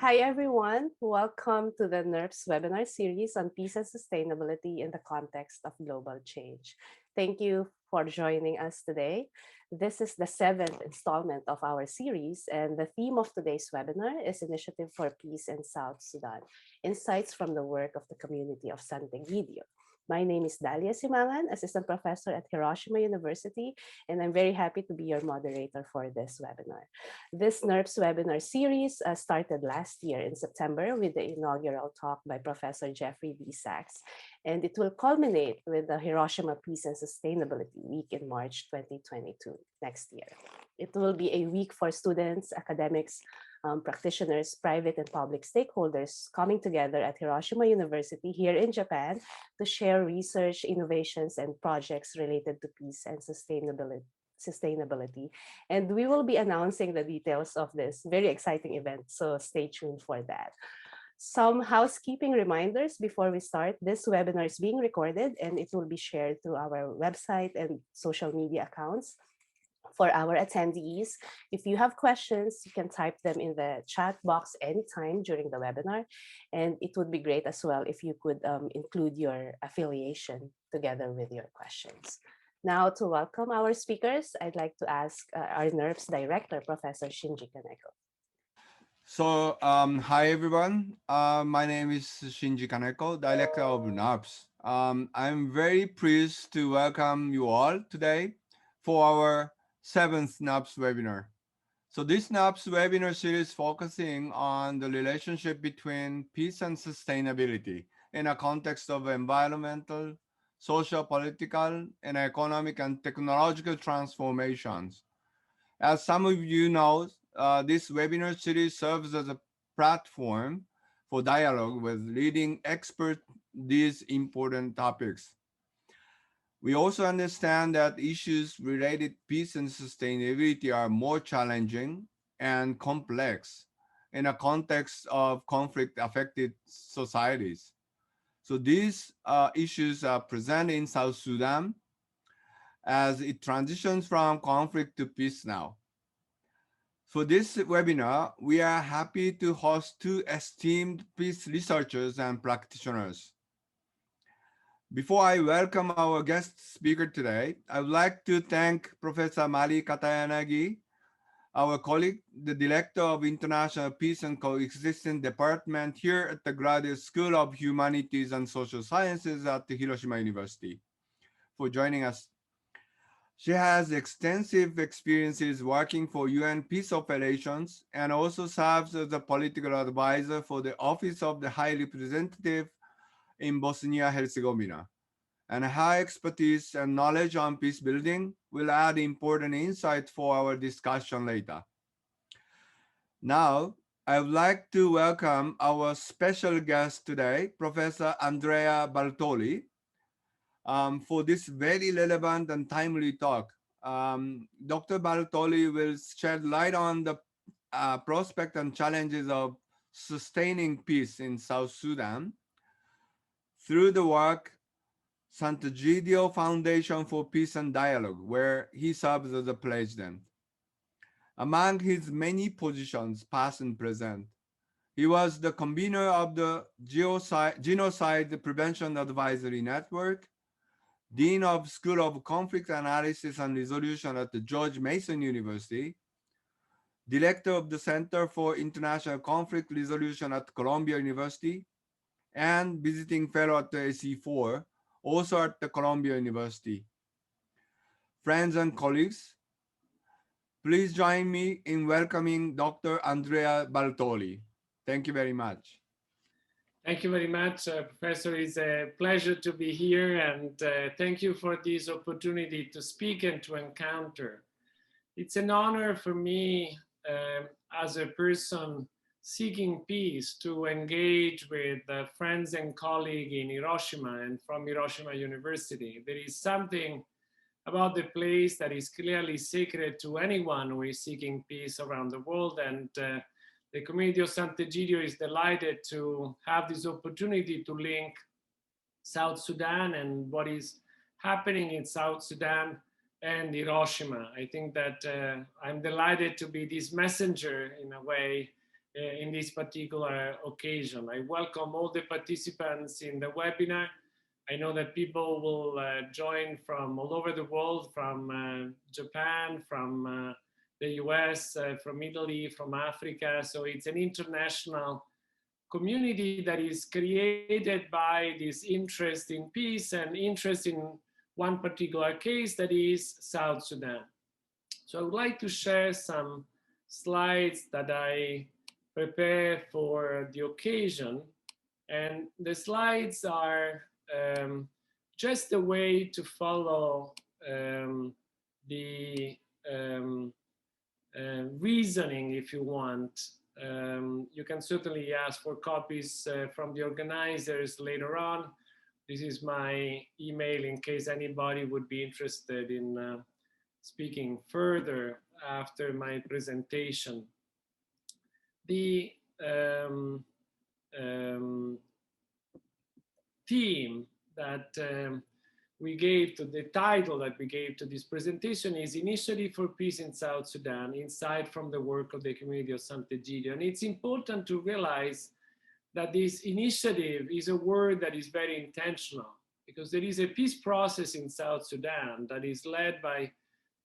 Hi, everyone. Welcome to the NERPS webinar series on peace and sustainability in the context of global change. Thank you for joining us today. This is the 7th installment of our series, and the theme of today's webinar is Initiative for Peace in South Sudan, Insights from the Work of the Community of Sant'Egidio. My name is Dalia Simangan, Assistant Professor at Hiroshima University, and I'm very happy to be your moderator for this webinar. This NERPS webinar series started last year in September with the inaugural talk by Professor Jeffrey B. Sachs, and it will culminate with the Hiroshima Peace and Sustainability Week in March 2022, next year. It will be a week for students, academics, practitioners, private and public stakeholders coming together at Hiroshima University here in Japan to share research, innovations, and projects related to peace and sustainability. And we will be announcing the details of this very exciting event, so stay tuned for that. Some housekeeping reminders before we start. This webinar is being recorded and it will be shared through our website and social media accounts. For our attendees, if you have questions, you can type them in the chat box anytime during the webinar. And it would be great as well if you could include your affiliation together with your questions. Now, to welcome our speakers, I'd like to ask our NERPS Director, Professor Shinji Kaneko. So, hi everyone. My name is Shinji Kaneko, Director of NERPS. I'm very pleased to welcome you all today for our 7th NERPS webinar. So this NERPS webinar series focusing on the relationship between peace and sustainability in a context of environmental, social, political, and economic and technological transformations. As some of you know, this webinar series serves as a platform for dialogue with leading experts these important topics. We also understand that issues related to peace and sustainability are more challenging and complex in a context of conflict-affected societies. So these issues are present in South Sudan as it transitions from conflict to peace now. For this webinar, we are happy to host two esteemed peace researchers and practitioners. Before I welcome our guest speaker today, I would like to thank Professor Mari Katayanagi, our colleague, the Director of International Peace and Coexistence Department here at the Graduate School of Humanities and Social Sciences at the Hiroshima University, for joining us. She has extensive experiences working for UN peace operations and also serves as a political advisor for the Office of the High Representative in Bosnia-Herzegovina. And her expertise and knowledge on peace building will add important insight for our discussion later. Now, I would like to welcome our special guest today, Professor Andrea Baltoli, for this very relevant and timely talk. Dr. Baltoli will shed light on the prospect and challenges of sustaining peace in South Sudan through the work Sant'Egidio Foundation for Peace and Dialogue, where he serves as a president. Among his many positions, past and present, he was the convener of the Genocide Prevention Advisory Network, Dean of School of Conflict Analysis and Resolution at the George Mason University, Director of the Center for International Conflict Resolution at Columbia University, and visiting fellow at the SE4, also at the Columbia University. Friends and colleagues, please join me in welcoming Dr. Andrea Baltoli. Thank you very much. Thank you very much, Professor. It's a pleasure to be here, and thank you for this opportunity to speak and to encounter. It's an honor for me as a person seeking peace to engage with friends and colleagues in Hiroshima and from Hiroshima University. There is something about the place that is clearly sacred to anyone who is seeking peace around the world, and the Community of Sant'Egidio is delighted to have this opportunity to link South Sudan and what is happening in South Sudan and Hiroshima. I think that I'm delighted to be this messenger in a way in this particular occasion. I welcome all the participants in the webinar. I know that people will join from all over the world, from Japan, from the US, from Italy, from Africa. So it's an international community that is created by this interest in peace and interest in one particular case, that is South Sudan. So I would like to share some slides that I prepared for the occasion. And the slides are just a way to follow the reasoning, if you want. You can certainly ask for copies from the organizers later on. This is my email in case anybody would be interested in speaking further after my presentation. The theme that we gave to the title that we gave to this presentation is Initiative for Peace in South Sudan, Insight from the Work of the Community of Sant'Egidio. And it's important to realize that this initiative is a word that is very intentional, because there is a peace process in South Sudan that is led by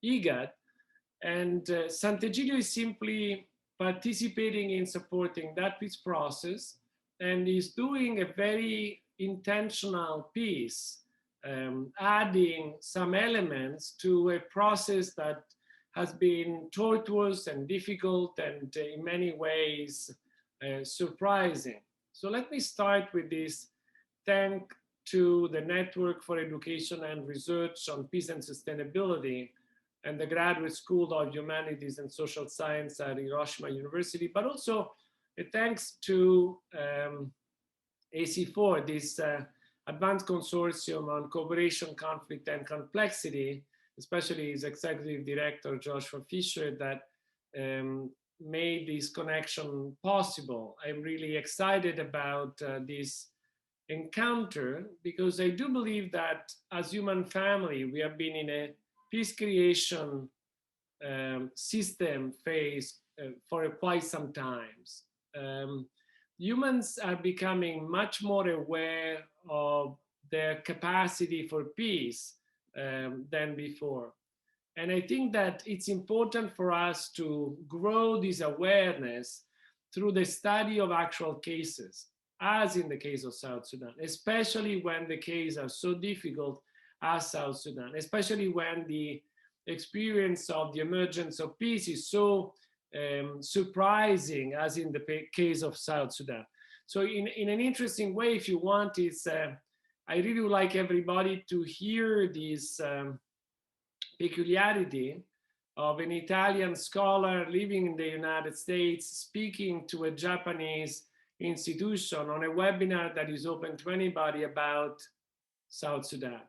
IGAD, and Sant'Egidio is simply participating in supporting that peace process and is doing a very intentional piece, adding some elements to a process that has been tortuous and difficult and in many ways surprising. So let me start with this thank to the Network for Education and Research on Peace and Sustainability and the Graduate School of Humanities and Social Science at Hiroshima University, but also a thanks to AC4, this advanced consortium on cooperation, conflict, and complexity, especially his executive director, Joshua Fisher, that made this connection possible. I'm really excited about this encounter, because I do believe that as human family, we have been in a peace creation system phase for quite some times. Humans are becoming much more aware of their capacity for peace than before. And I think that it's important for us to grow this awareness through the study of actual cases, as in the case of South Sudan, especially when the cases are so difficult as South Sudan, especially when the experience of the emergence of peace is so surprising as in the case of South Sudan. So in an interesting way, if you want, it's, I really would like everybody to hear this peculiarity of an Italian scholar living in the United States speaking to a Japanese institution on a webinar that is open to anybody about South Sudan.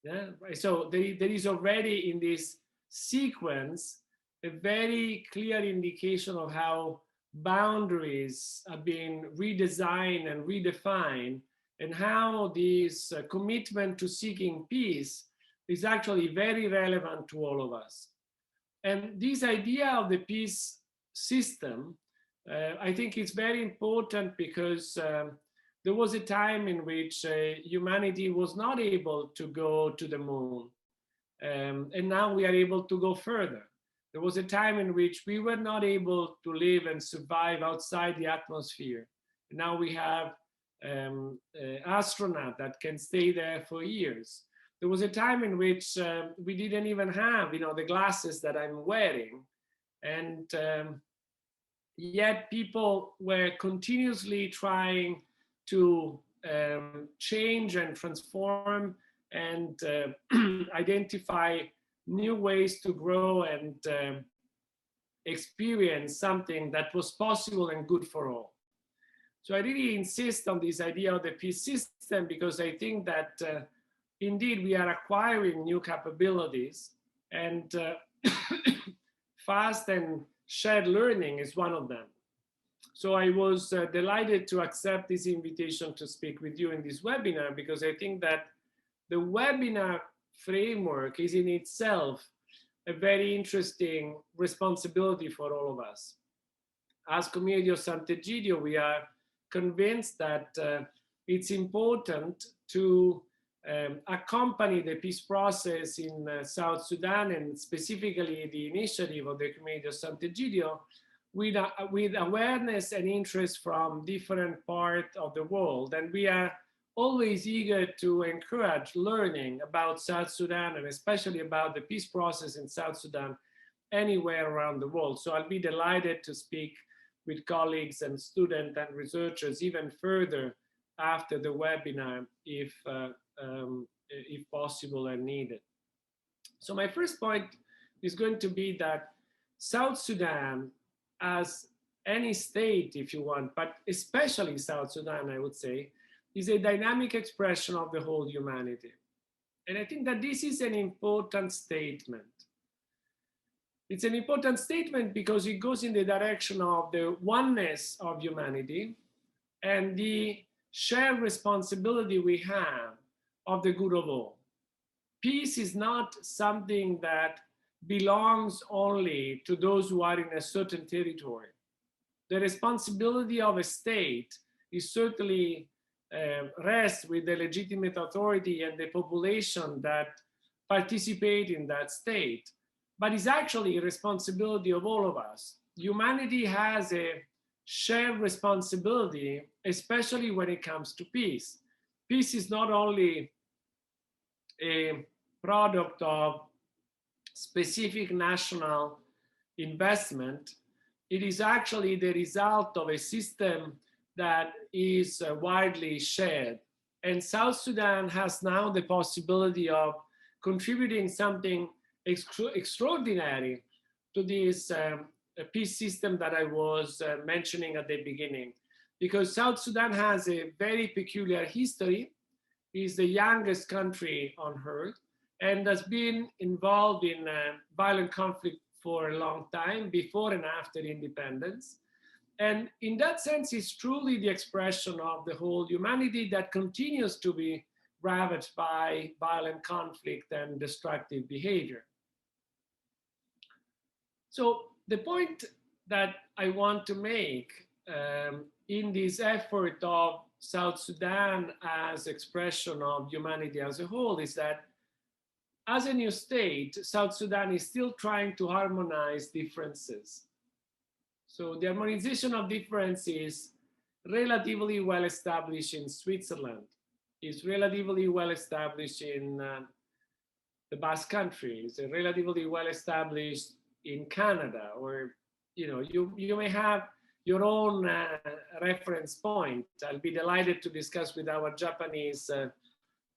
Yeah, so there is already in this sequence a very clear indication of how boundaries are being redesigned and redefined, and how this commitment to seeking peace is actually very relevant to all of us. And this idea of the peace system, I think it's very important, because there was a time in which humanity was not able to go to the moon. And now we are able to go further. There was a time in which we were not able to live and survive outside the atmosphere. And now we have astronauts that can stay there for years. There was a time in which we didn't even have, the glasses that I'm wearing. And yet people were continuously trying to change and transform and identify new ways to grow and experience something that was possible and good for all. So I really insist on this idea of the peace system, because I think that indeed we are acquiring new capabilities, and fast and shared learning is one of them. So I was delighted to accept this invitation to speak with you in this webinar, because I think that the webinar framework is in itself a very interesting responsibility for all of us. as Community of Sant'Egidio, we are convinced that it's important to accompany the peace process in South Sudan, and specifically the initiative of the Community of Sant'Egidio, with awareness and interest from different parts of the world. And we are always eager to encourage learning about South Sudan, and especially about the peace process in South Sudan anywhere around the world. So I'll be delighted to speak with colleagues and students and researchers even further after the webinar, if possible and needed. So my first point is going to be that South Sudan, as any state, if you want, but especially South Sudan, I would say, is a dynamic expression of the whole humanity. And I think that this is an important statement. It's an important statement because it goes in the direction of the oneness of humanity and the shared responsibility we have of the good of all. Peace is not something that belongs only to those who are in a certain territory. The responsibility of a state is certainly rests with the legitimate authority and the population that participate in that state, but it's actually a responsibility of all of us. Humanity has a shared responsibility, especially when it comes to peace. Peace is not only a product of specific national investment, it is actually the result of a system that is widely shared. And South Sudan has now the possibility of contributing something extraordinary to this peace system that I was mentioning at the beginning. Because South Sudan has a very peculiar history. It's the youngest country on earth and has been involved in violent conflict for a long time, before and after independence. And in that sense, it's truly the expression of the whole humanity that continues to be ravaged by violent conflict and destructive behavior. So the point that I want to make in this effort of South Sudan as expression of humanity as a whole is that as a new state, South Sudan is still trying to harmonize differences. So the harmonization of difference is relatively well established in Switzerland. It's relatively well established in the Basque Country. It's relatively well established in Canada, or you may have your own reference point. I'll be delighted to discuss with our Japanese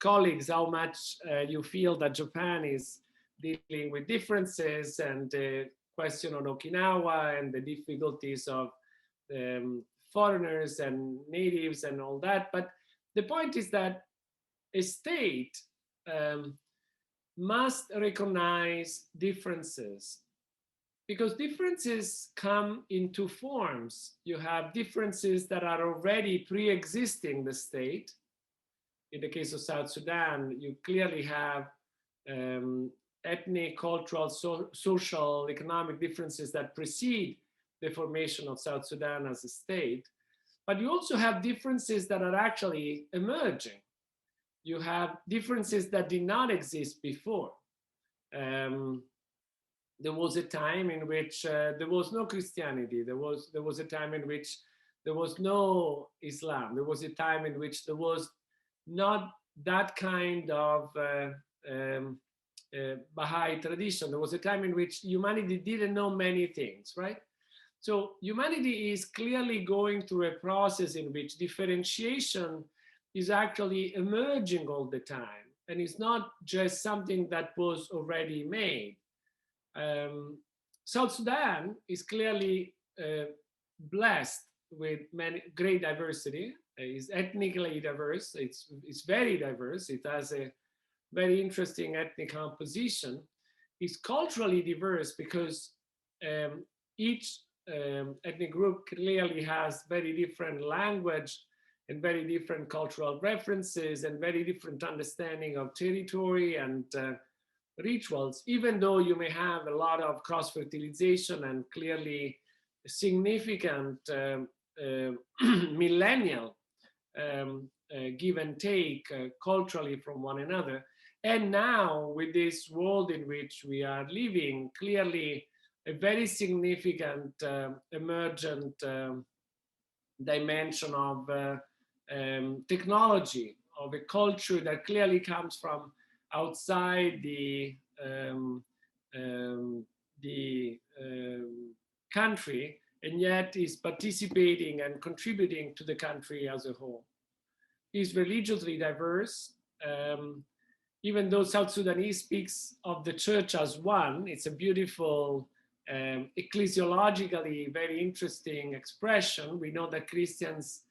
colleagues how much you feel that Japan is dealing with differences, and the question on Okinawa and the difficulties of foreigners and natives and all that. But the point is that a state must recognize differences, because differences come in two forms. You have differences that are already pre-existing the state. In the case of South Sudan, you clearly have ethnic, cultural, social, economic differences that precede the formation of South Sudan as a state. But you also have differences that are actually emerging. You have differences that did not exist before. There was a time in which there was no Christianity. There was a time in which there was no Islam. There was a time in which there was not that kind of Baha'i tradition. There was a time in which humanity didn't know many things, right? So humanity is clearly going through a process in which differentiation is actually emerging all the time. And it's not just something that was already made. South Sudan is clearly blessed with great diversity. It's ethnically diverse. It's very diverse. It has a very interesting ethnic composition. It's culturally diverse because each ethnic group clearly has very different language and very different cultural references and very different understanding of territory and rituals, even though you may have a lot of cross-fertilization and clearly significant millennial give and take culturally from one another. And now with this world in which we are living, clearly a very significant emergent dimension of technology, of a culture that clearly comes from outside the country, and yet is participating and contributing to the country as a whole. Is religiously diverse. Even though South Sudanese speaks of the church as one, it's a beautiful, ecclesiologically very interesting expression. We know that Christians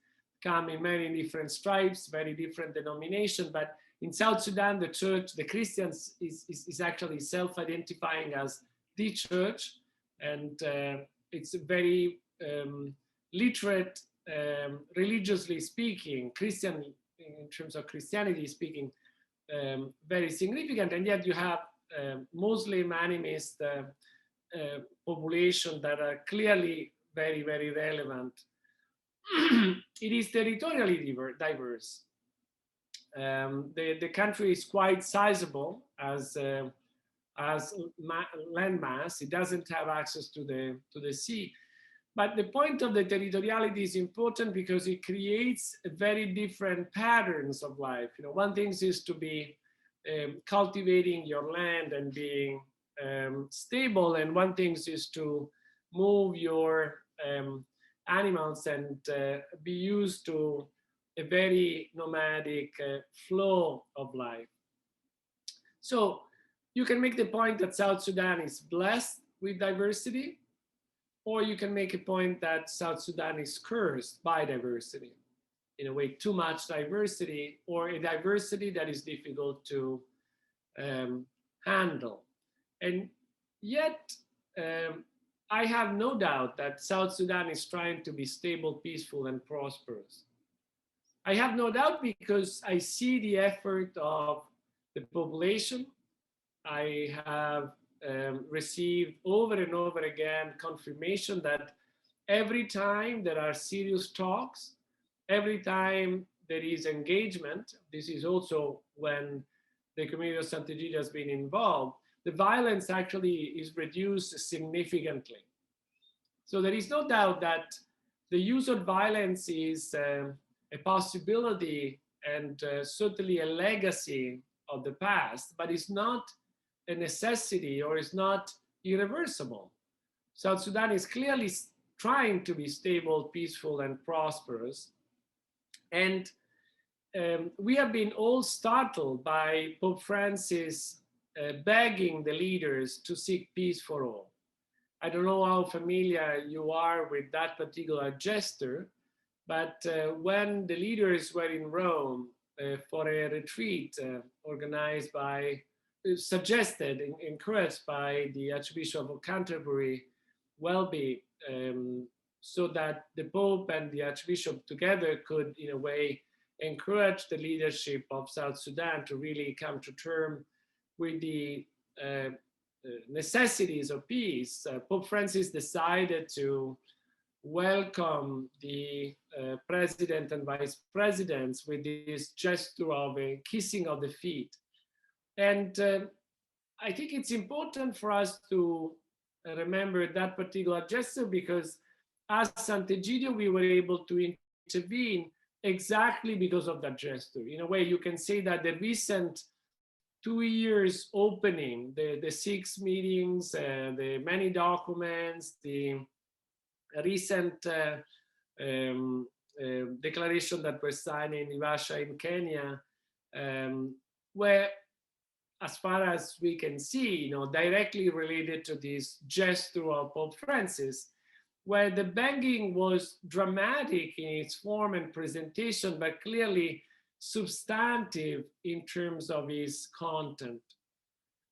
come in many different stripes, very different denominations, but in South Sudan, the church, the Christians is actually self-identifying as the church, and it's very literate, religiously speaking, Christian, in terms of Christianity speaking, very significant, and yet you have Muslim animist population that are clearly very, very relevant. It is territorially diverse. The country is quite sizable as landmass. It doesn't have access to the sea. But the point of the territoriality is important because it creates very different patterns of life. You know, one thing is to be cultivating your land and being stable, and one thing is to move your animals and be used to a very nomadic flow of life. So you can make the point that South Sudan is blessed with diversity, or you can make a point that South Sudan is cursed by diversity. In a way, too much diversity, or a diversity that is difficult to handle. And yet, I have no doubt that South Sudan is trying to be stable, peaceful, and prosperous. I have no doubt because I see the effort of the population. I have received over and over again confirmation that every time there are serious talks, every time there is engagement, this is also when the Community of Sant'Egidio has been involved, the violence actually is reduced significantly. So there is no doubt that the use of violence is a possibility and certainly a legacy of the past, but it's not a necessity or is not irreversible. South Sudan is clearly trying to be stable, peaceful, and prosperous. And we have been all startled by Pope Francis begging the leaders to seek peace for all. I don't know how familiar you are with that particular gesture, but when the leaders were in Rome for a retreat organized by, suggested, encouraged by the Archbishop of Canterbury, Welby, so that the Pope and the Archbishop together could, in a way, encourage the leadership of South Sudan to really come to terms with the necessities of peace. Pope Francis decided to welcome the president and vice presidents with this gesture of a kissing of the feet. And I think it's important for us to remember that particular gesture because as Sant'Egidio, we were able to intervene exactly because of that gesture. In a way, you can say that the recent 2 years opening, the 6 meetings, the many documents, the recent declaration that was signed in Naivasha in Kenya, were, as far as we can see, directly related to this gesture of Pope Francis, where the banging was dramatic in its form and presentation, but clearly substantive in terms of its content.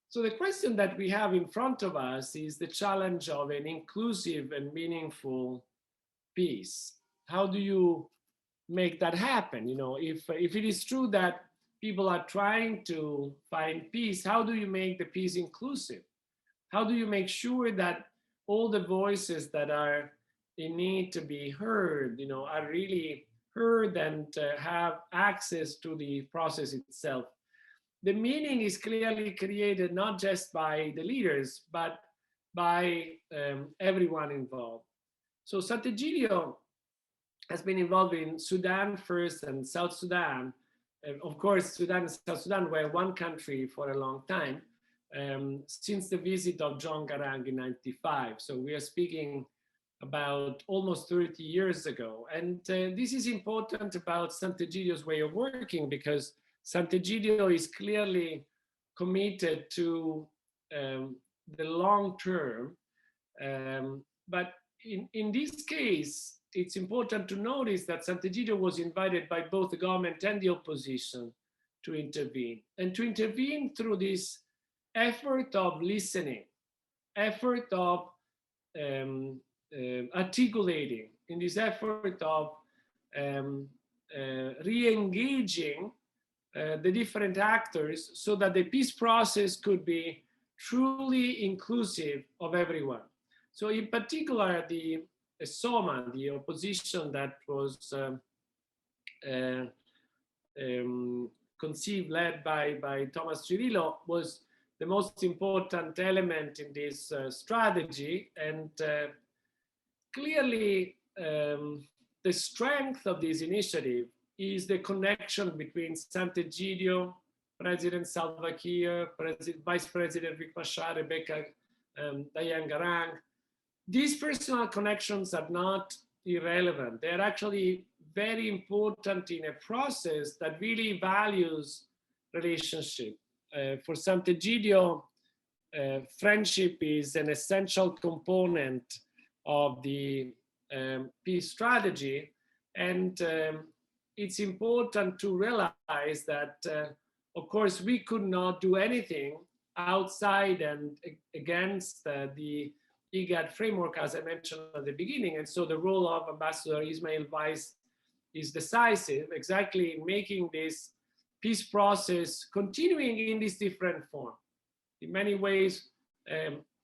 So the question that we have in front of us is the challenge of an inclusive and meaningful peace. How do you make that happen? If it is true that people are trying to find peace, how do you make the peace inclusive? How do you make sure that all the voices that are need to be heard, are really heard and have access to the process itself. The meaning is clearly created not just by the leaders, but by everyone involved. So Sant'Egidio has been involved in Sudan first and South Sudan. Of course, Sudan and South Sudan were one country for a long time, since the visit of John Garang in '95. So we are speaking about almost 30 years ago. And this is important about Sant'Egidio's way of working, because Sant'Egidio is clearly committed to the long term. But in this case, it's important to notice that Sant'Egidio was invited by both the government and the opposition to intervene, and to intervene through this effort of listening, effort of articulating, in this effort of re-engaging the different actors so that the peace process could be truly inclusive of everyone. So in particular, the SSOMA, the opposition that was conceived, led by Thomas Cirillo, was the most important element in this strategy. And clearly, the strength of this initiative is the connection between Sant'Egidio, President Salva Kiir, Vice President Riek Machar, Rebecca Diane Garang. These personal connections are not irrelevant. They're actually very important in a process that really values relationship. For Sant'Egidio, friendship is an essential component of the peace strategy. And it's important to realize that, of course, we could not do anything outside and against the IGAD framework, as I mentioned at the beginning. And so the role of Ambassador Ismail Weiss is decisive, exactly in making this peace process continuing in this different form. In many ways,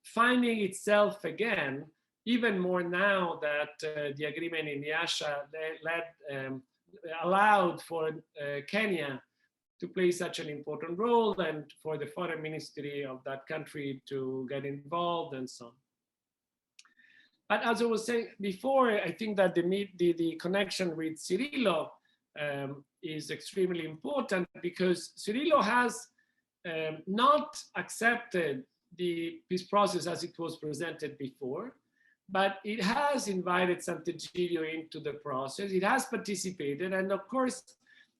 finding itself again, even more now that the agreement in Yasha allowed for Kenya to play such an important role, and for the foreign ministry of that country to get involved and so on. But as I was saying before, I think that the connection with Cirillo is extremely important, because Cirillo has not accepted the peace process as it was presented before, but it has invited Sant'Egidio into the process. It has participated, and of course,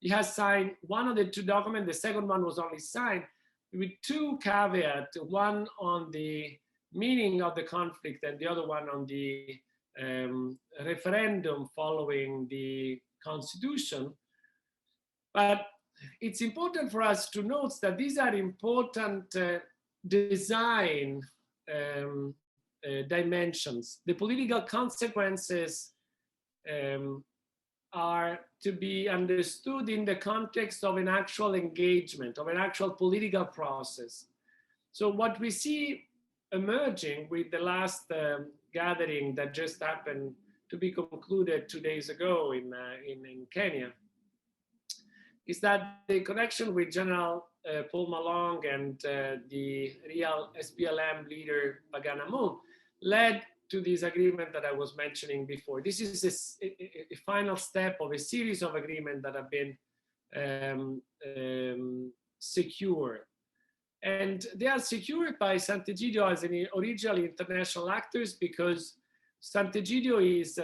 it has signed one of the two documents. The second one was only signed with two caveats, one on the meaning of the conflict and the other one on the referendum following the constitution. But it's important for us to note that these are important design dimensions. The political consequences are to be understood in the context of an actual engagement, of an actual political process. So what we see emerging with the last gathering that just happened to be concluded 2 days ago in Kenya is that the connection with General Paul Malong and the real SPLM leader Pagana Moon led to this agreement that I was mentioning before. This is a final step of a series of agreements that have been secured. And they are secured by Sant'Egidio as an original international actors, because Sant'Egidio is,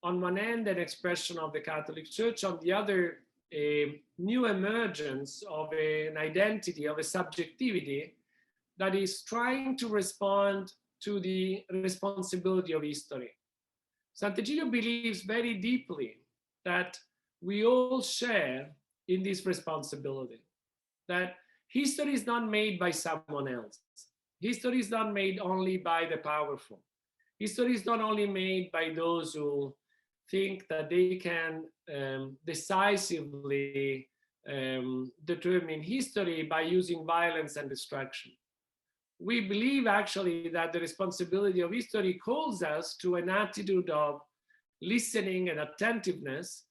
on one end, an expression of the Catholic Church, on the other, a new emergence of an identity, of a subjectivity that is trying to respond to the responsibility of history. Sant'Egidio believes very deeply that we all share in this responsibility, that history is not made by someone else. History is not made only by the powerful. History is not only made by those who think that they can decisively determine history by using violence and destruction. we believe actually that the responsibility of history calls us to an attitude of listening and attentiveness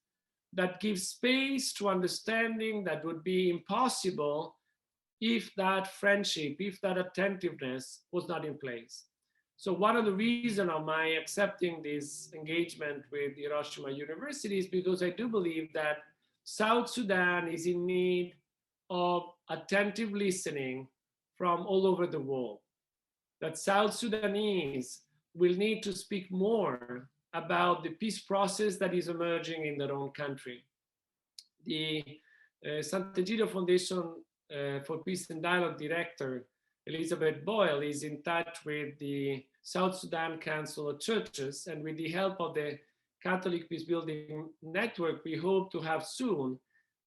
that gives space to understanding that would be impossible if that friendship, if that attentiveness was not in place. So one of the reasons of my accepting this engagement with Hiroshima University is because I do believe that South Sudan is in need of attentive listening from all over the world. That South Sudanese will need to speak more about the peace process that is emerging in their own country. The Sant'Egidio Foundation for Peace and Dialogue Director, Elizabeth Boyle, is in touch with the South Sudan Council of Churches, and with the help of the Catholic Peacebuilding Network, we hope to have soon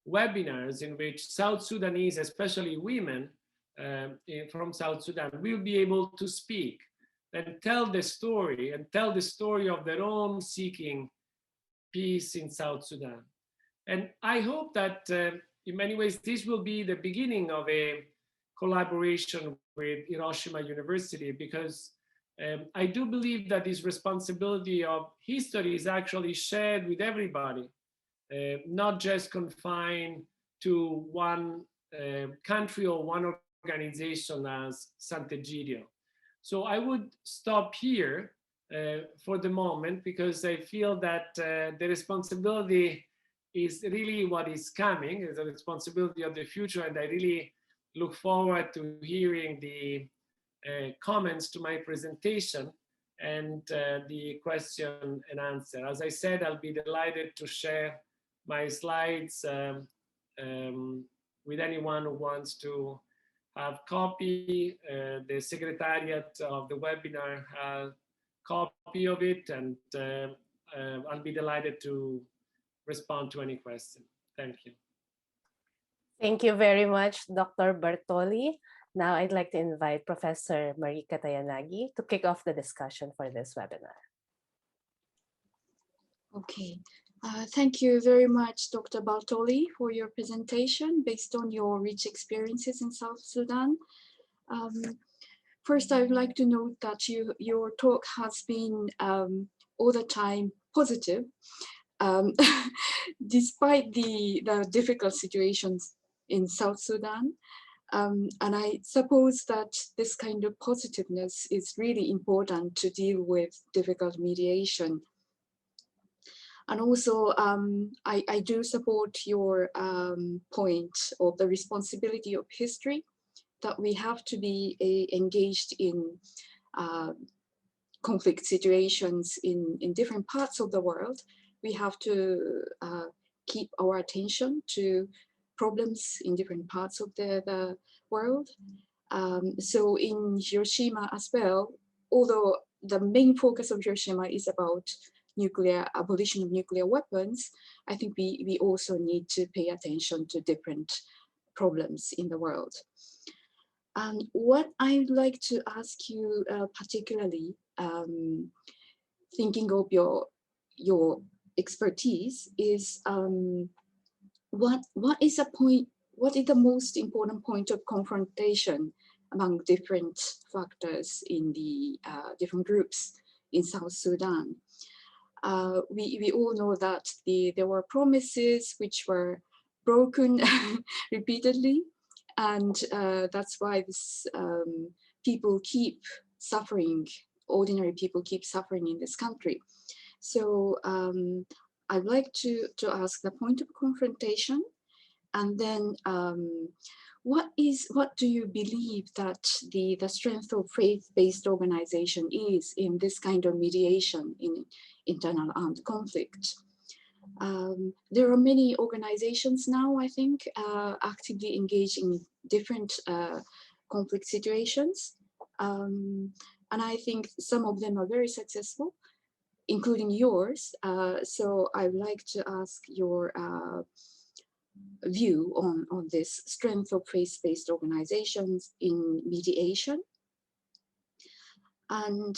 webinars in which South Sudanese, especially women from South Sudan, will be able to speak and tell the story of their own seeking peace in South Sudan. And I hope that in many ways, this will be the beginning of a collaboration with Hiroshima University, because I do believe that this responsibility of history is actually shared with everybody, not just confined to one country or one organization as Sant'Egidio. So I would stop here for the moment, because I feel that the responsibility is really what is coming, is a responsibility of the future, and I really look forward to hearing the comments to my presentation and the question and answer. As I said, I'll be delighted to share my slides with anyone who wants to have copy. The Secretariat of the webinar has copy of it, and I'll be delighted to respond to any question. Thank you. Thank you very much, Dr. Baltoli. Now I'd like to invite Professor Marika Tayanagi to kick off the discussion for this webinar. Okay, thank you very much, Dr. Baltoli, for your presentation based on your rich experiences in South Sudan. First, I would like to note that your talk has been all the time positive, despite the difficult situations in South Sudan. And I suppose that this kind of positiveness is really important to deal with difficult mediation. And also, I do support your point of the responsibility of history, that we have to be engaged in conflict situations in different parts of the world. We have to keep our attention to problems in different parts of the world. So in Hiroshima as well, although the main focus of Hiroshima is about abolition of nuclear weapons, I think we also need to pay attention to different problems in the world. And what I'd like to ask you particularly, thinking of your expertise, is what is the most important point of confrontation among different factors in the different groups in South Sudan? We all know that there were promises which were broken repeatedly, and that's why this, people keep suffering, ordinary people keep suffering in this country. So I'd like to ask the point of confrontation, and then what do you believe that the strength of faith-based organization is in this kind of mediation in internal armed conflict? There are many organizations now, I think, actively engaged in different conflict situations. And I think some of them are very successful, including yours. So I'd like to ask your view on this strength of faith-based organizations in mediation. And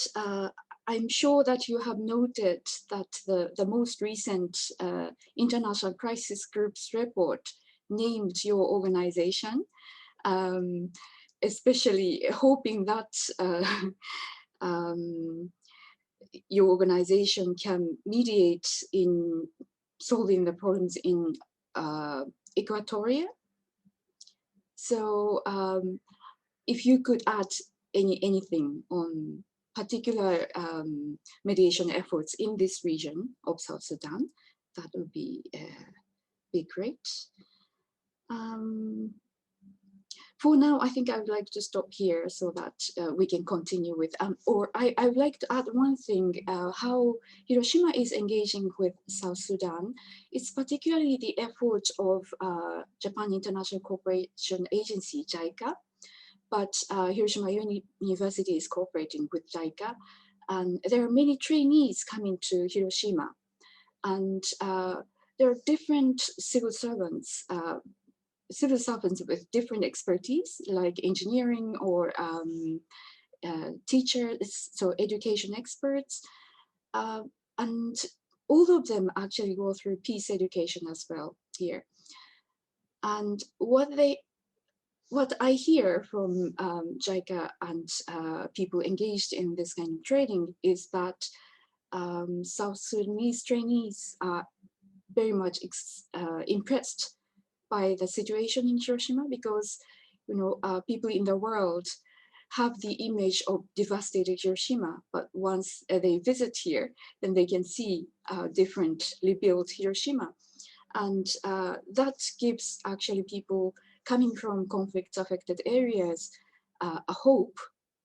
I'm sure that you have noted that the most recent International Crisis Group's report named your organization especially hoping that your organization can mediate in solving the problems in Equatoria. So if you could add anything on particular mediation efforts in this region of South Sudan, that would be great. For now, I think I would like to stop here so that we can continue with, or I would like to add one thing, how Hiroshima is engaging with South Sudan. It's particularly the effort of Japan International Cooperation Agency, JICA, but Hiroshima University is cooperating with JICA. And there are many trainees coming to Hiroshima. And there are different civil servants with different expertise, like engineering or teachers, so education experts. And all of them actually go through peace education as well here. And what I hear from JICA and people engaged in this kind of training is that South Sudanese trainees are very much impressed by the situation in Hiroshima, because people in the world have the image of devastated Hiroshima, but once they visit here, then they can see differently built Hiroshima. And that gives actually people coming from conflict-affected areas a hope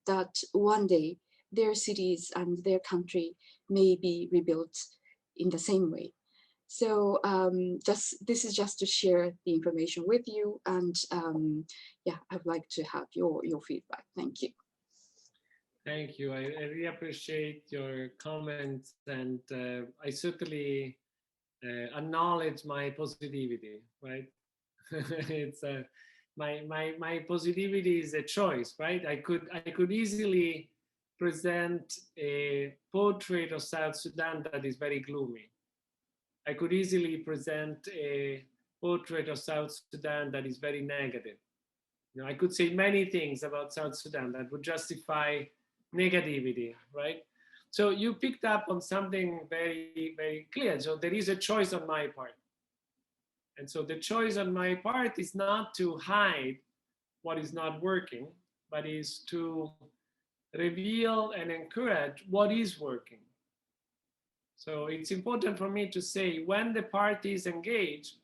that one day their cities and their country may be rebuilt in the same way. So this is just to share the information with you, and yeah, I'd like to have your feedback. Thank you. Thank you. I really appreciate your comments, and I certainly acknowledge my positivity. Right? It's my positivity is a choice, right? I could easily present a portrait of South Sudan that is very gloomy. I could easily present a portrait of South Sudan that is very negative. I could say many things about South Sudan that would justify negativity, right? So you picked up on something very, very clear. So there is a choice on my part. And so the choice on my part is not to hide what is not working, but is to reveal and encourage what is working. So it's important for me to say, when the parties engage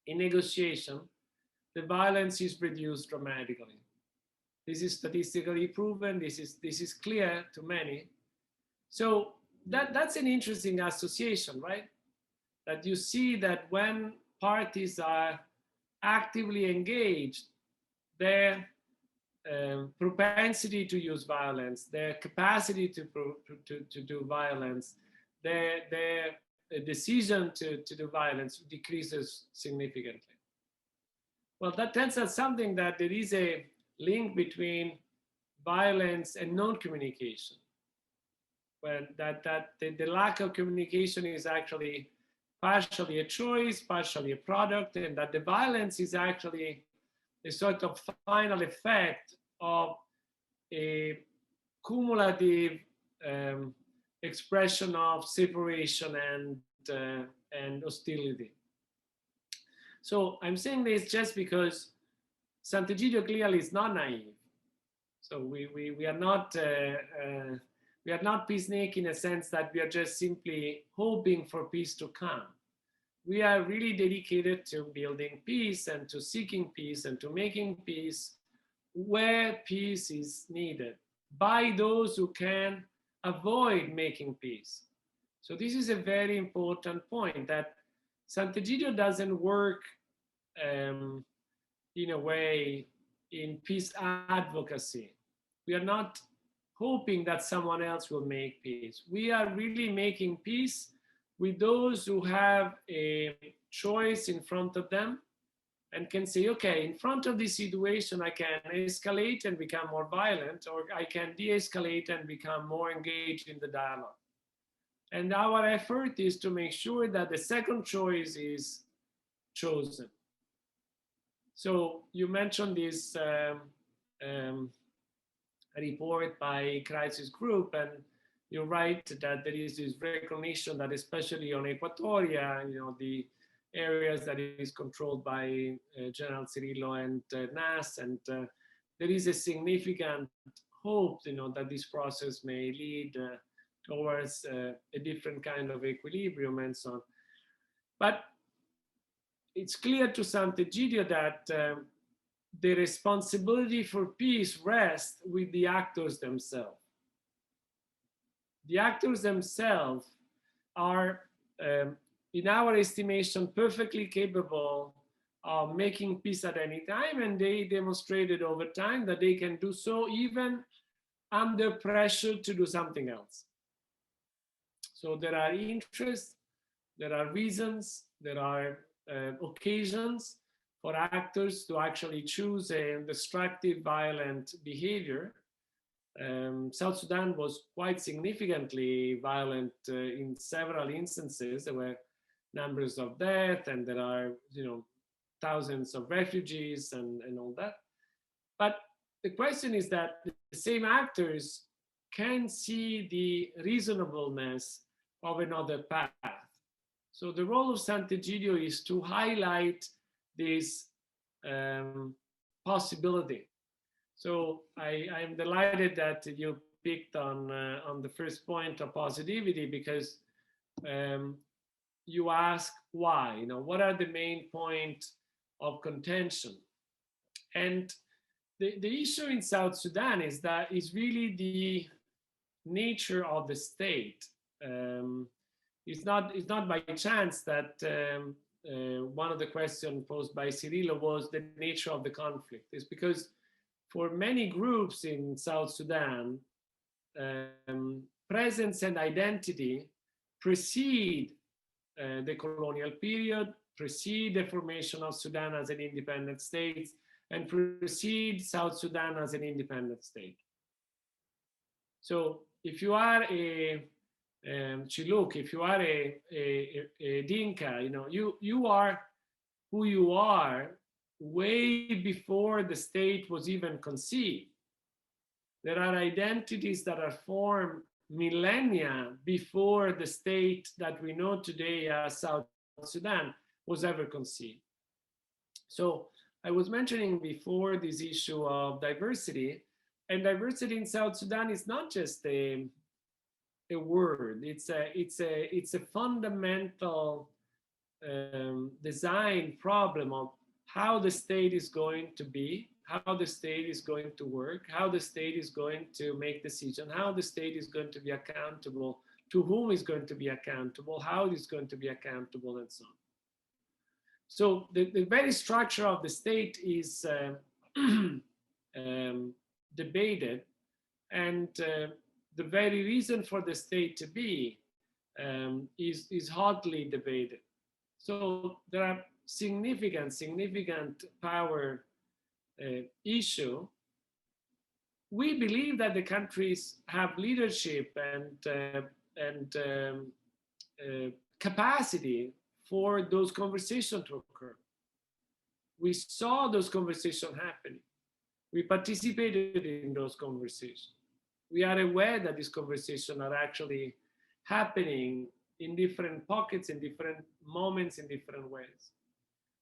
in negotiation, the violence is reduced dramatically. This is statistically proven. This is clear to many. So that's an interesting association, right? That you see that when parties are actively engaged, their propensity to use violence, their capacity to do violence, their decision to do violence decreases significantly. Well, that tells us something, that there is a link between violence and non-communication. When the lack of communication is actually partially a choice, partially a product, and that the violence is actually a sort of final effect of a cumulative expression of separation and hostility. So I'm saying this just because Sant'Egidio clearly is not naive. So we are not peacenik in a sense that we are just simply hoping for peace to come. We are really dedicated to building peace and to seeking peace and to making peace where peace is needed by those who can avoid making peace. So this is a very important point, that Sant'Egidio doesn't work in a way in peace advocacy. We are not hoping that someone else will make peace. We are really making peace with those who have a choice in front of them and can say, okay, in front of this situation, I can escalate and become more violent, or I can de-escalate and become more engaged in the dialogue. And our effort is to make sure that the second choice is chosen. So you mentioned this report by crisis group, and you're right that there is this recognition that especially on Equatoria, the areas that is controlled by General Cirillo and NAS, and there is a significant hope, that this process may lead towards a different kind of equilibrium and so on. But it's clear to Sant'Egidio that the responsibility for peace rests with the actors themselves. The actors themselves are, in our estimation, perfectly capable of making peace at any time, and they demonstrated over time that they can do so even under pressure to do something else. So there are interests, there are reasons, there are occasions for actors to actually choose a destructive, violent behavior. South Sudan was quite significantly violent in several instances. There were numbers of deaths, and there are, thousands of refugees and all that. But the question is that the same actors can see the reasonableness of another path. So the role of Sant'Egidio is to highlight this possibility. So I am delighted that you picked on the first point of positivity, because you ask why, what are the main points of contention? And the issue in South Sudan is that is really the nature of the state. It's not by chance that one of the questions posed by Cirillo was the nature of the conflict. It's because for many groups in South Sudan, presence and identity precede the colonial period, precede the formation of Sudan as an independent state, and precede South Sudan as an independent state. So if you are a Chiluk, if you are a Dinka, you are who you are way before the state was even conceived. There are identities that are formed millennia before the state that we know today as South Sudan was ever conceived. So I was mentioning before this issue of diversity, and diversity in South Sudan is not just a word. It's a fundamental design problem of how the state is going to be, how the state is going to work, how the state is going to make decisions, how the state is going to be accountable, to whom is going to be accountable, how it is going to be accountable, and so on. So the very structure of the state is debated, and the very reason for the state to be is hotly debated. So there are significant power issue. We believe that the countries have leadership and capacity for those conversations to occur. We saw those conversations happening. We participated in those conversations. We are aware that these conversations are actually happening in different pockets, in different moments, in different ways.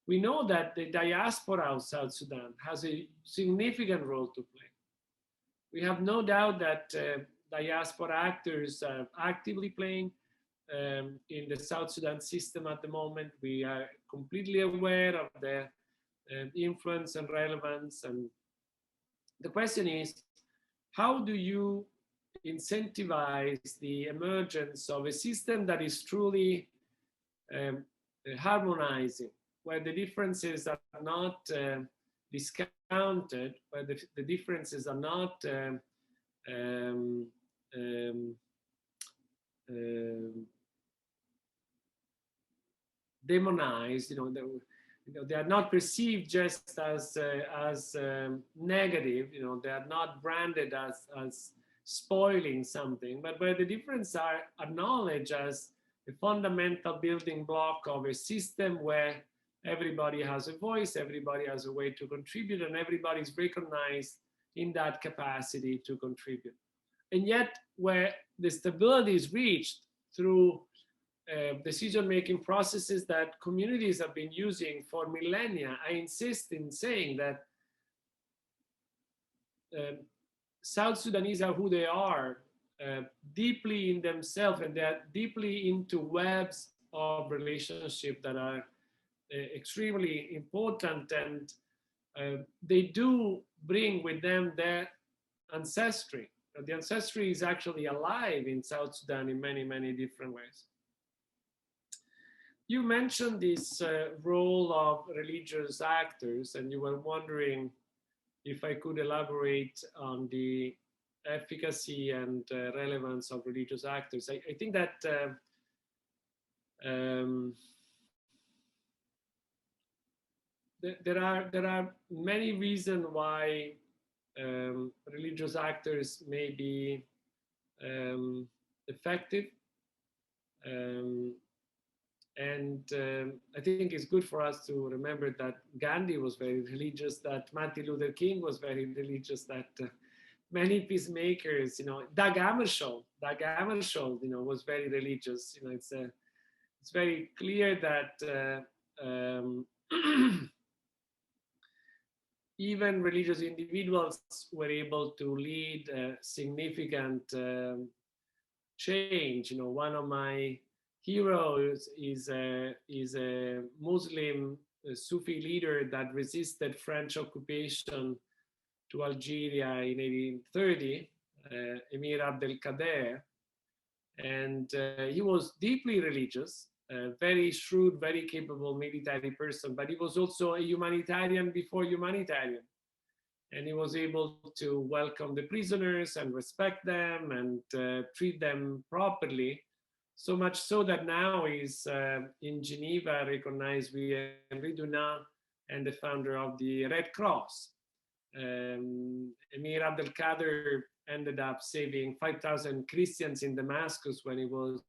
We know that the diaspora of South Sudan has a significant role to play. We have no doubt that diaspora actors are actively playing in the South Sudan system at the moment. We are completely aware of their influence and relevance. And the question is, how do you incentivize the emergence of a system that is truly harmonizing, where the differences are not discounted, where the differences are not demonized, they are not perceived just as negative, they are not branded as spoiling something, but where the differences are acknowledged as a fundamental building block of a system where everybody has a voice, everybody has a way to contribute, and everybody is recognized in that capacity to contribute. And yet, where the stability is reached through decision-making processes that communities have been using for millennia, I insist in saying that South Sudanese are who they are, deeply in themselves, and they're deeply into webs of relationship that are extremely important, and they do bring with them their ancestry. The ancestry is actually alive in South Sudan in many, many different ways. You mentioned this role of religious actors, and you were wondering if I could elaborate on the efficacy and relevance of religious actors. I think that there are many reasons why religious actors may be effective. I think it's good for us to remember that Gandhi was very religious, that Martin Luther King was very religious, that many peacemakers, Dag Hammarskjöld, was very religious. It's very clear that even religious individuals were able to lead significant change. One of my heroes is a Muslim Sufi leader that resisted French occupation to Algeria in 1830, Emir Abdelkader, and he was deeply religious, very shrewd, very capable military person, but he was also a humanitarian before humanitarian. And he was able to welcome the prisoners and respect them and treat them properly. So much so that now he's in Geneva recognized with Henri Dunant and the founder of the Red Cross. Emir Abdelkader ended up saving 5,000 Christians in Damascus when he was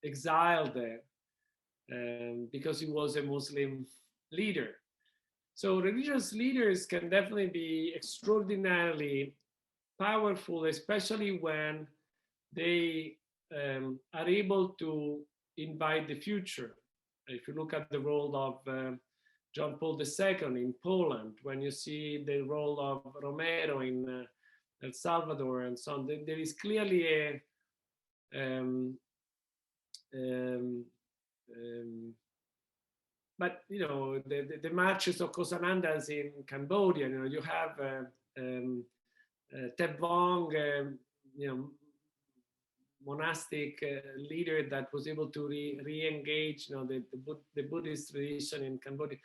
exiled there because he was a Muslim leader. So religious leaders can definitely be extraordinarily powerful, especially when they are able to invite the future. If you look at the role of John Paul II in Poland, when you see the role of Romero in El Salvador and so on, there is clearly a but the marches of Kosanandas in Cambodia, you have Thep Vong, monastic leader that was able to re-engage the Buddhist tradition in Cambodia.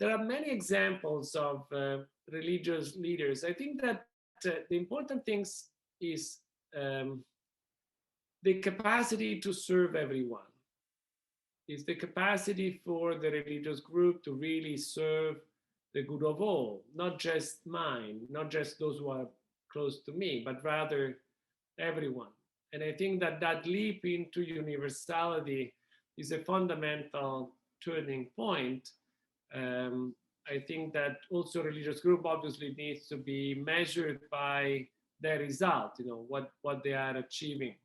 There are many examples of religious leaders. I think that the important thing is the capacity to serve everyone. Is the capacity for the religious group to really serve the good of all, not just mine, not just those who are close to me, but rather everyone. And I think that that leap into universality is a fundamental turning point. I think that also religious group obviously needs to be measured by their result, what they are achieving.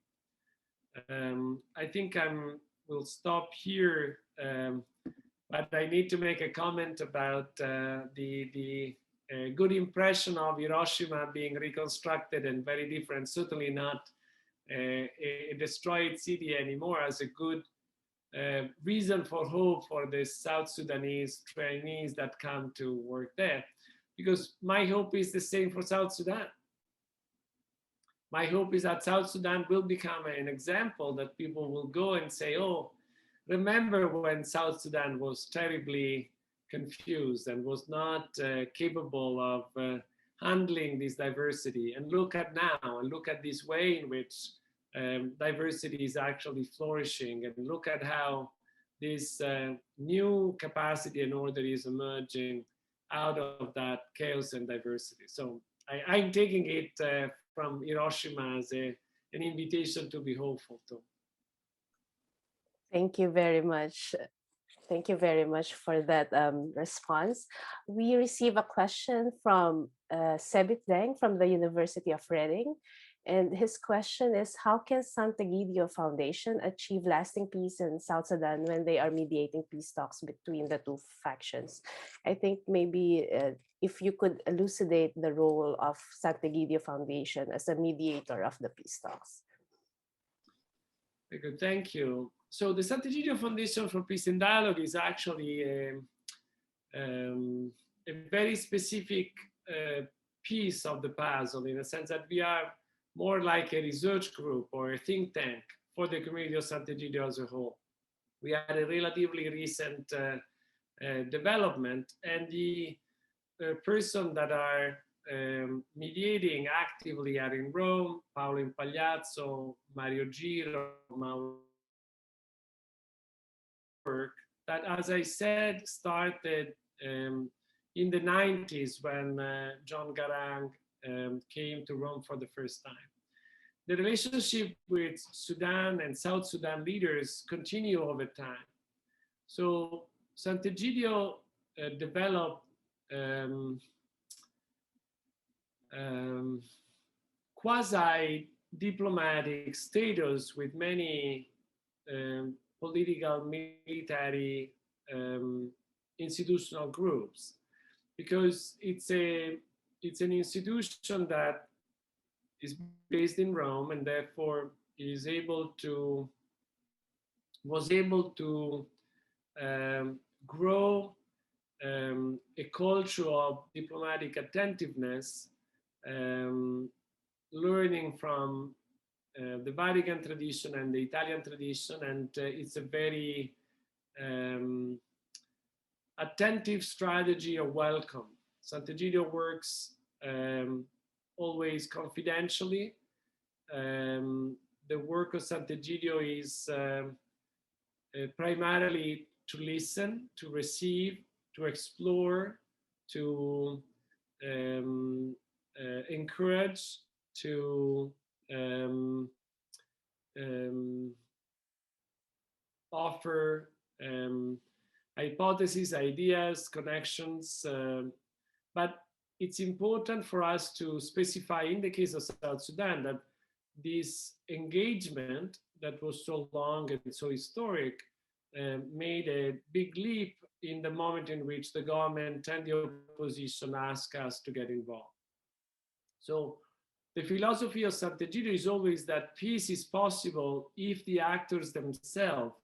I think we'll stop here, but I need to make a comment about the good impression of Hiroshima being reconstructed and very different, certainly not a destroyed city anymore, as a good reason for hope for the South Sudanese trainees that come to work there. Because my hope is the same for South Sudan. My hope is that South Sudan will become an example that people will go and say, oh, remember when South Sudan was terribly confused and was not capable of handling this diversity. And look at now, and look at this way in which diversity is actually flourishing, and look at how this new capacity and order is emerging out of that chaos and diversity. So I'm taking it from Hiroshima as an invitation to be hopeful too. Thank you very much. Thank you very much for that response. We receive a question from Sebit Deng from the University of Reading. And his question is, how can Sant'Egidio Foundation achieve lasting peace in South Sudan when they are mediating peace talks between the two factions? I think maybe if you could elucidate the role of Sant'Egidio Foundation as a mediator of the peace talks. Very good, thank you. So the Sant'Egidio Foundation for Peace and Dialogue is actually a very specific piece of the puzzle, in the sense that we are more like a research group or a think tank for the community of Sant'Egidio as a whole. We are a relatively recent development, and the person that are mediating actively are in Rome: Paolo Impagliazzo, Mario Giro, work that, as I said, started in the 90s when John Garang came to Rome for the first time. The relationship with Sudan and South Sudan leaders continue over time. So Sant'Egidio developed quasi-diplomatic status with many political, military, institutional groups, because it's an institution that is based in Rome, and therefore was able to grow a culture of diplomatic attentiveness, learning from the Vatican tradition and the Italian tradition, and it's a very attentive strategy of welcome. Sant'Egidio works always confidentially. The work of Sant'Egidio is primarily to listen, to receive, to explore, to encourage, to offer hypotheses, ideas, connections, but it's important for us to specify in the case of South Sudan that this engagement that was so long and so historic made a big leap in the moment in which the government and the opposition asked us to get involved. So the philosophy of Sant'Egidio is always that peace is possible if the actors themselves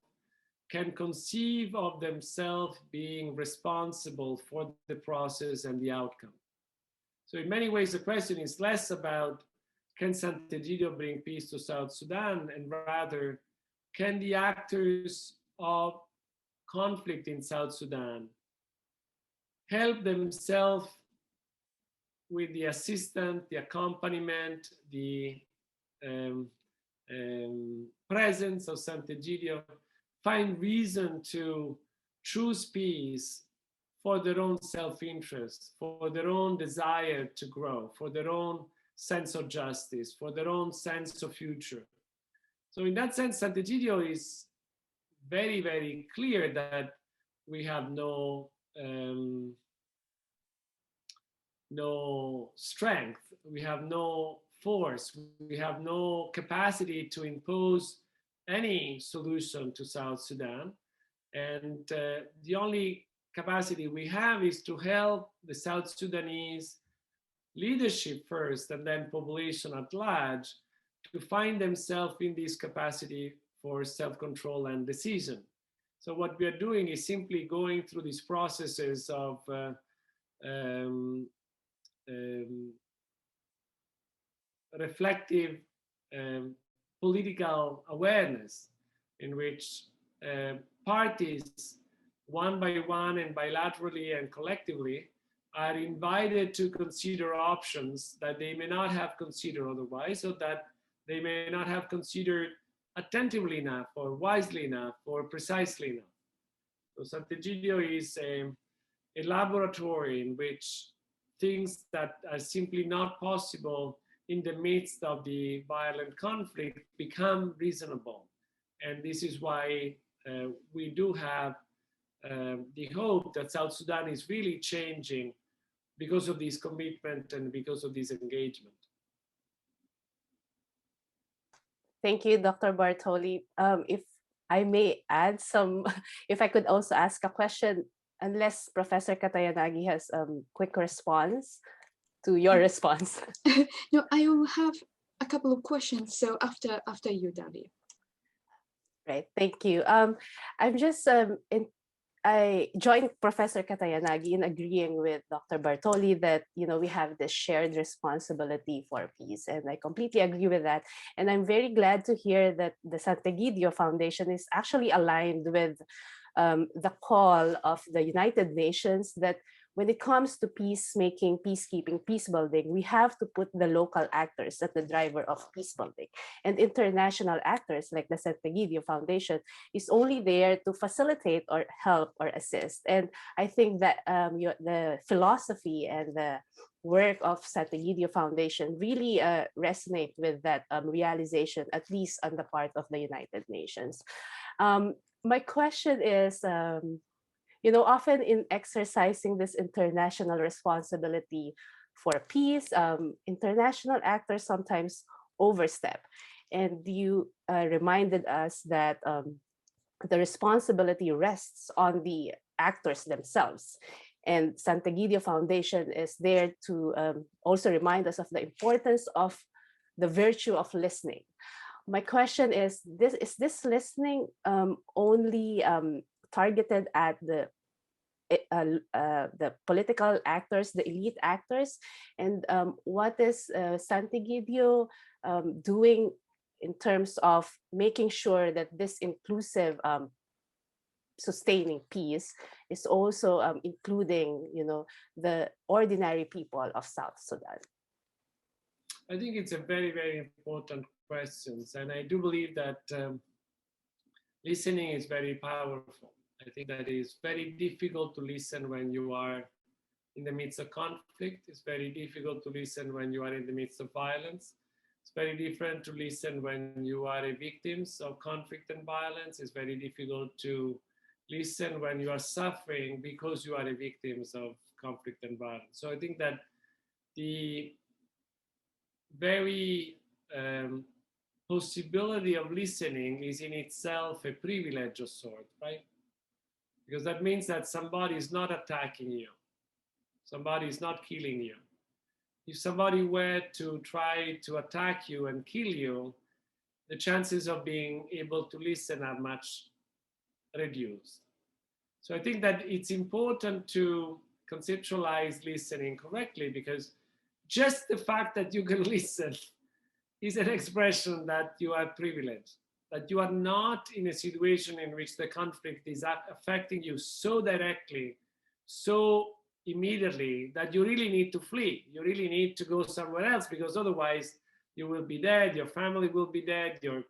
can conceive of themselves being responsible for the process and the outcome. So in many ways, the question is less about can Sant'Egidio bring peace to South Sudan, and rather, can the actors of conflict in South Sudan help themselves with the assistance, the accompaniment, the presence of Sant'Egidio, find reason to choose peace for their own self-interest, for their own desire to grow, for their own sense of justice, for their own sense of future. So in that sense, Sant'Egidio is very, very clear that we have no strength, we have no force, we have no capacity to impose any solution to South Sudan. And the only capacity we have is to help the South Sudanese leadership first, and then population at large, to find themselves in this capacity for self-control and decision. So what we are doing is simply going through these processes of reflective political awareness, in which parties, one by one and bilaterally and collectively, are invited to consider options that they may not have considered otherwise, or that they may not have considered attentively enough, or wisely enough, or precisely enough. So Sant'Egidio is a laboratory in which things that are simply not possible in the midst of the violent conflict become reasonable. And this is why we do have the hope that South Sudan is really changing because of this commitment and because of this engagement. Thank you, Dr. Baltoli. If I may add some, if I could also ask a question, unless Professor Katayanagi has a quick response to your response. No, I will have a couple of questions. So after you, Dalia. Right, thank you. I'm just I joined Professor Katayanagi in agreeing with Dr. Baltoli that we have this shared responsibility for peace, and I completely agree with that. And I'm very glad to hear that the Sant'Egidio Foundation is actually aligned with the call of the United Nations that when it comes to peacemaking, peacekeeping, peace building, we have to put the local actors at the driver of peace building. And international actors like the Sant'Egidio Foundation is only there to facilitate or help or assist. And I think that the philosophy and the work of Sant'Egidio Foundation really resonate with that realization, at least on the part of the United Nations. My question is, often in exercising this international responsibility for peace, international actors sometimes overstep. And you reminded us that the responsibility rests on the actors themselves. And Sant'Egidio Foundation is there to also remind us of the importance of the virtue of listening. My question is this listening only targeted at the political actors, the elite actors, and what is Sant'Egidio doing in terms of making sure that this inclusive sustaining peace is also including, the ordinary people of South Sudan? I think it's a very, very important question, and I do believe that listening is very powerful. I think that it's very difficult to listen when you are in the midst of conflict. It's very difficult to listen when you are in the midst of violence. It's very different to listen when you are a victim of conflict and violence. It's very difficult to listen when you are suffering because you are a victim of conflict and violence. So I think that the very possibility of listening is in itself a privilege of sort, right? Because that means that somebody is not attacking you. Somebody is not killing you. If somebody were to try to attack you and kill you, the chances of being able to listen are much reduced. So I think that it's important to conceptualize listening correctly, because just the fact that you can listen is an expression that you are privileged, that you are not in a situation in which the conflict is affecting you so directly, so immediately, that you really need to flee. You really need to go somewhere else, because otherwise you will be dead, your family will be dead, your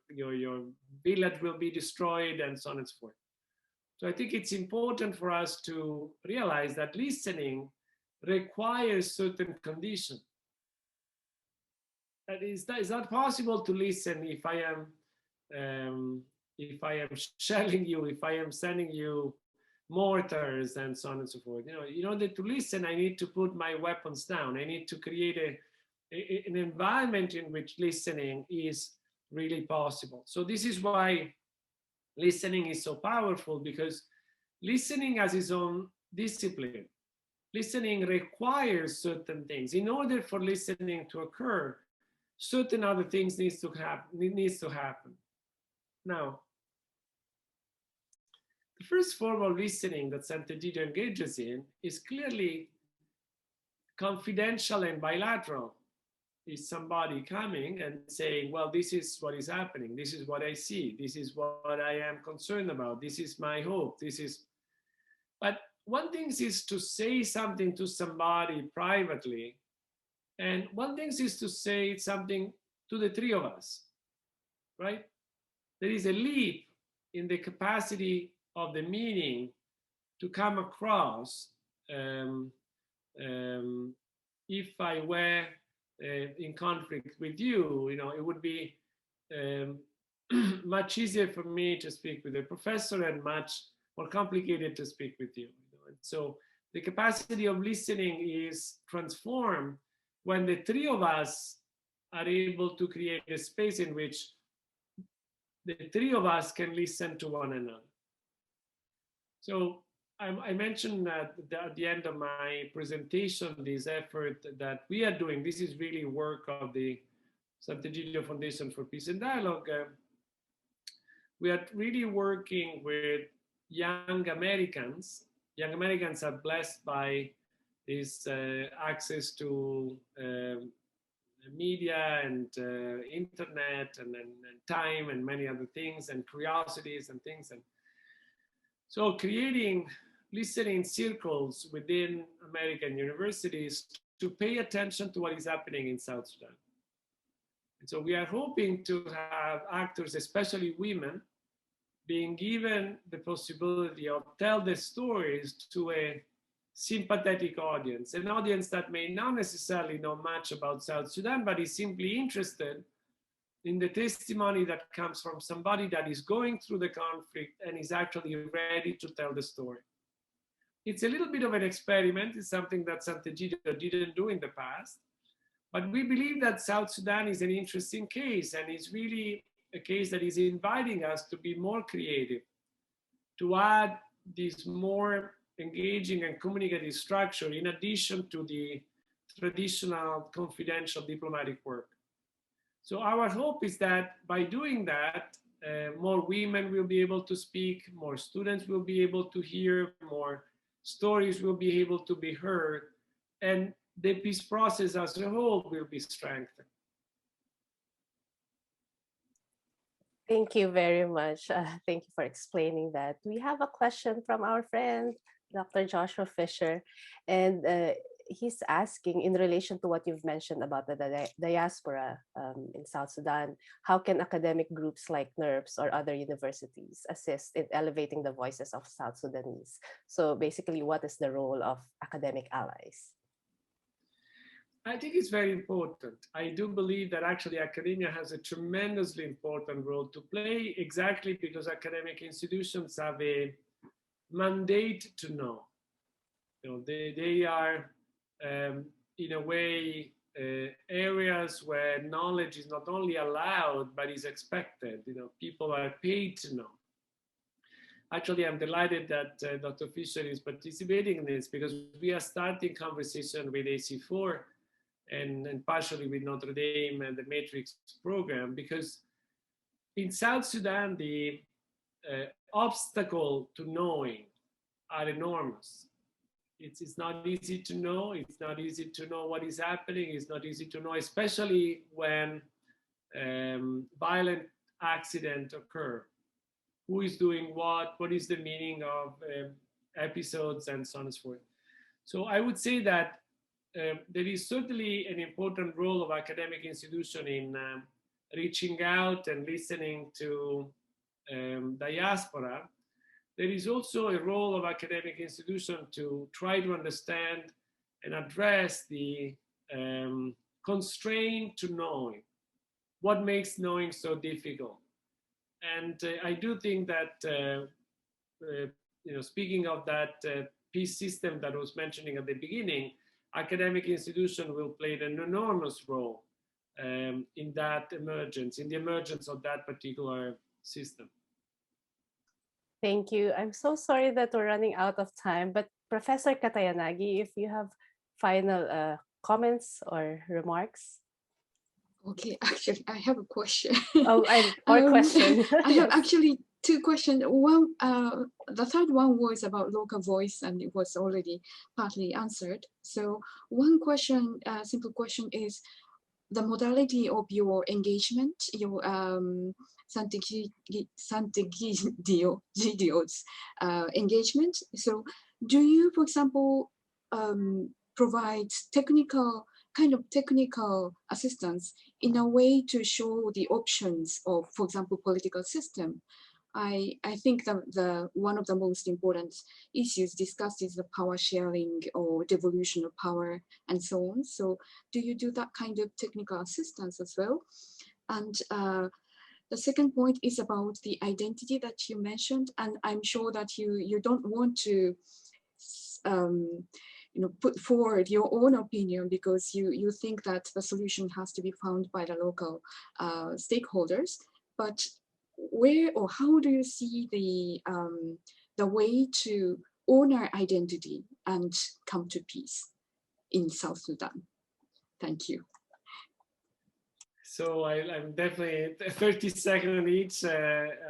village will be destroyed, and so on and so forth. So I think it's important for us to realize that listening requires certain conditions. That is not possible to listen if I am shelling you, if I am sending you mortars and so on and so forth. In order to listen, I need to put my weapons down. I need to create an environment in which listening is really possible. So this is why listening is so powerful, because listening has its own discipline. Listening requires certain things. In order for listening to occur, certain other things needs to happen. Now, the first form of listening that Sant'Egidio engages in is clearly confidential and bilateral. Is somebody coming and saying, well, this is what is happening, this is what I see, this is what I am concerned about, this is my hope, this is... But one thing is to say something to somebody privately, and one thing is to say something to the three of us, right? There is a leap in the capacity of the meaning to come across if I were in conflict with you. It would be much easier for me to speak with a professor and much more complicated to speak with you. And so the capacity of listening is transformed when the three of us are able to create a space in which the three of us can listen to one another. So I mentioned that at the end of my presentation, this effort that we are doing, this is really work of the Sant'Egidio Foundation for Peace and Dialogue. We are really working with young Americans. Young Americans are blessed by this access to media and internet and time and many other things and curiosities and things. And so creating listening circles within American universities to pay attention to what is happening in South Sudan. And so we are hoping to have actors, especially women, being given the possibility of tell the stories to a sympathetic audience, an audience that may not necessarily know much about South Sudan, but is simply interested in the testimony that comes from somebody that is going through the conflict and is actually ready to tell the story. It's a little bit of an experiment. It's something that Sant'Egidio didn't do in the past, but we believe that South Sudan is an interesting case, and it's really a case that is inviting us to be more creative, to add this more engaging and communicative structure in addition to the traditional confidential diplomatic work. So our hope is that by doing that, more women will be able to speak, more students will be able to hear, more stories will be able to be heard, and the peace process as a whole will be strengthened. Thank you very much. Thank you for explaining that. We have a question from our friend, Dr. Joshua Fisher, and he's asking, in relation to what you've mentioned about the diaspora in South Sudan, how can academic groups like NERPS or other universities assist in elevating the voices of South Sudanese? So basically, what is the role of academic allies? I think it's very important. I do believe that actually academia has a tremendously important role to play, exactly because academic institutions have a mandate to know. You know, they are, in a way, areas where knowledge is not only allowed, but is expected. You know, people are paid to know. Actually, I'm delighted that Dr. Fisher is participating in this, because we are starting conversation with AC4 and partially with Notre Dame and the Matrix program, because in South Sudan, the obstacle to knowing are enormous. It's not easy to know. It's not easy to know what is happening. It's not easy to know, especially when violent accidents occur. Who is doing what? What is the meaning of episodes, and so on and so forth. So I would say that there is certainly an important role of academic institution in reaching out and listening to diaspora. There is also a role of academic institution to try to understand and address the constraint to knowing. What makes knowing so difficult? And I do think that, speaking of that peace system that I was mentioning at the beginning, academic institution will play an enormous role in that emergence, in the emergence of that particular system. Thank you. I'm so sorry that we're running out of time, but Professor Katayanagi, if you have final comments or remarks. Okay, actually, I have a question. Oh, question. I have actually two questions. One, the third one was about local voice, and it was already partly answered. So one question, simple question is the modality of your engagement, your Sant'Egidio's engagement. So do you, for example, provide technical assistance in a way to show the options of, for example, political system? I think that one of the most important issues discussed is the power sharing or devolution of power and so on. So do you do that kind of technical assistance as well? And The second point is about the identity that you mentioned, and I'm sure that you don't want to put forward your own opinion because you think that the solution has to be found by the local stakeholders. But where or how do you see the way to own our identity and come to peace in South Sudan? Thank you. So I'm definitely 30 seconds each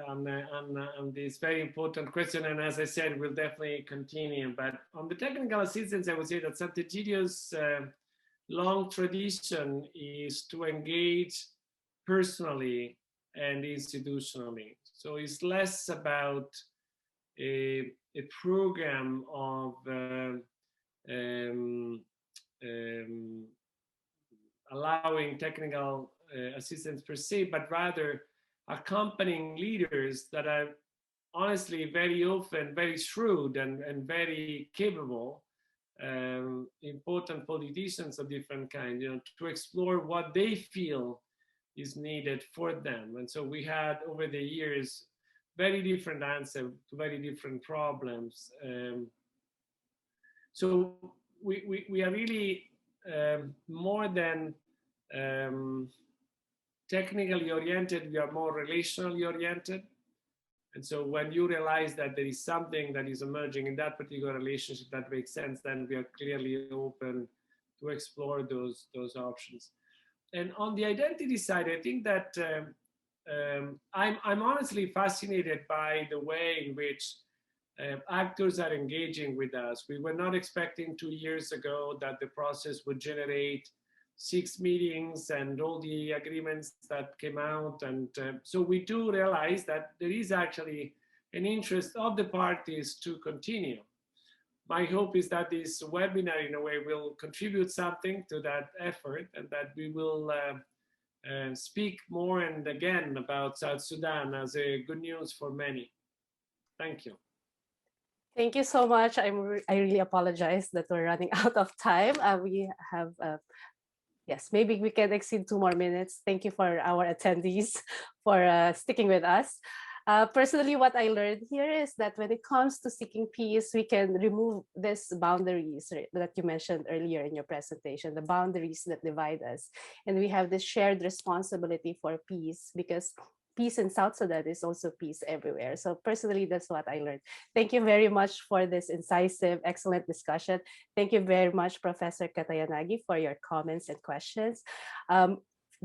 on this very important question. And as I said, we'll definitely continue. But on the technical assistance, I would say that Sant'Egidio's long tradition is to engage personally and institutionally. So it's less about a program of allowing technical assistance per se, but rather accompanying leaders that are honestly very often very shrewd and very capable, important politicians of different kinds, to explore what they feel is needed for them. And so we had over the years very different answers to very different problems. So we are really more than technically oriented, we are more relationally oriented. And so when you realize that there is something that is emerging in that particular relationship that makes sense, then we are clearly open to explore those options. And on the identity side, I think that I'm honestly fascinated by the way in which actors are engaging with us. We were not expecting 2 years ago that the process would generate 6 meetings and all the agreements that came out. And so we do realize that there is actually an interest of the parties to continue. My hope is that this webinar, in a way, will contribute something to that effort, and that we will speak more and again about South Sudan as a good news for many. Thank you. Thank you so much. I really apologize that we're running out of time. We have, yes, maybe we can exceed 2 more minutes. Thank you for our attendees for sticking with us. Personally, what I learned here is that when it comes to seeking peace, we can remove these boundaries that you mentioned earlier in your presentation, the boundaries that divide us. And we have this shared responsibility for peace, because peace in South Sudan is also peace everywhere. So personally, that's what I learned. Thank you very much for this incisive, excellent discussion. Thank you very much, Professor Katayanagi, for your comments and questions.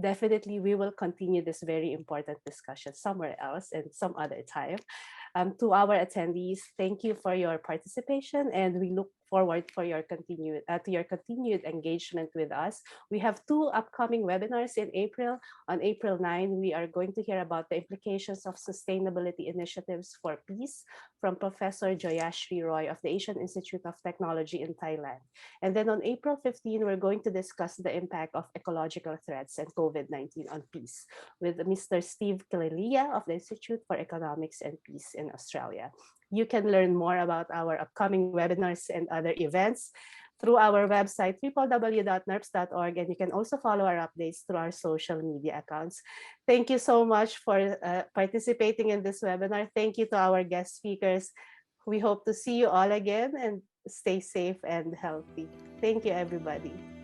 Definitely, we will continue this very important discussion somewhere else and some other time. To our attendees, thank you for your participation, and we look forward for your continued engagement with us. We have 2 upcoming webinars in April. On April 9, we are going to hear about the implications of sustainability initiatives for peace from Professor Joyashri Roy of the Asian Institute of Technology in Thailand. And then on April 15, we're going to discuss the impact of ecological threats and COVID-19 on peace with Mr. Steve Kilelia of the Institute for Economics and Peace in Australia. You can learn more about our upcoming webinars and other events through our website, www.nerps.org, and you can also follow our updates through our social media accounts. Thank you so much for participating in this webinar. Thank you to our guest speakers. We hope to see you all again, and stay safe and healthy. Thank you, everybody.